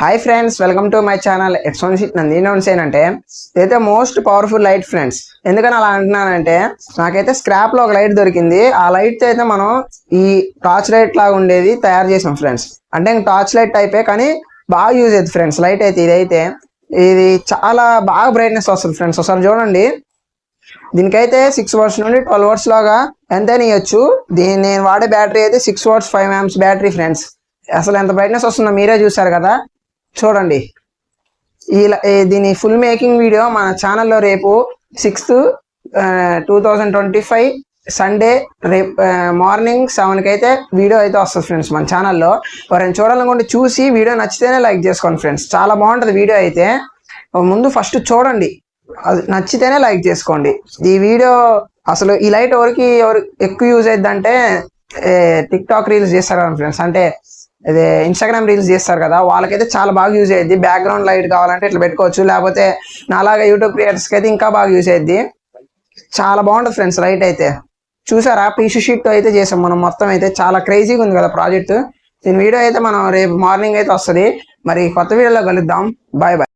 Hi friends, welcome to my channel. అంటే ఇదైతే most powerful light friends. ఎందుకని అలా అంటున్నానంటే, నాకైతే స్క్రాప్ లో ఒక లైట్ దొరికింది. ఆ లైట్ అయితే మనం ఈ టార్చ్ లైట్ లాగా ఉండేది తయారు చేసాం ఫ్రెండ్స్. అంటే టార్చ్ లైట్ టైపే, కానీ బాగా యూజ్ అవుతుంది ఫ్రెండ్స్. లైట్ అయితే ఇది చాలా బాగా బ్రైట్నెస్ వస్తుంది ఫ్రెండ్స్. ఒకసారి చూడండి. దీనికైతే 6 వాట్స్ నుండి 12 వాట్స్ లాగా ఎంతైనా ఇవ్వచ్చు. నేను వాడే బ్యాటరీ అయితే 6 వాట్స్ 5 amps బ్యాటరీ ఫ్రెండ్స్. అసలు ఎంత బ్రైట్నెస్ వస్తుందో మీరే చూసారు కదా. చూడండి, దీని ఫుల్ మేకింగ్ వీడియో మన ఛానల్లో రేపు 6th 2025 సండే రేపు మార్నింగ్ 7కి అయితే వీడియో అయితే వస్తుంది ఫ్రెండ్స్ మన ఛానల్లో. ఎవరైనా చూడాలనుకుంటే చూసి వీడియో నచ్చితేనే లైక్ చేసుకోండి ఫ్రెండ్స్. చాలా బాగుంటుంది వీడియో అయితే. ముందు ఫస్ట్ చూడండి, అది నచ్చితేనే లైక్ చేసుకోండి. ఈ వీడియో అసలు ఈ లైట్ ఎవరు ఎక్కువ యూజ్ అవుతుంది అంటే, టిక్టాక్ రీల్స్ చేస్తారు కదా ఫ్రెండ్స్, అంటే అదే ఇన్స్టాగ్రామ్ రీల్స్ చేస్తారు కదా, వాళ్ళకైతే చాలా బాగా యూజ్ అయ్యింది. బ్యాక్గ్రౌండ్ లైట్ కావాలంటే ఇట్లా పెట్టుకోవచ్చు, లేకపోతే నాలాగా యూట్యూబ్ క్రియేటర్స్కి అయితే ఇంకా బాగా యూజ్ అయ్యింది. చాలా బాగుంటుంది ఫ్రెండ్స్ లైట్ అయితే. చూసారా, పీసీ షీట్తో అయితే చేసాం మనం. మొత్తం అయితే చాలా క్రేజీగా ఉంది కదా ప్రాజెక్ట్. దీని వీడియో అయితే మనం రేపు మార్నింగ్ అయితే వస్తుంది. మరి కొత్త వీడియోలో కలుద్దాం. Bye bye.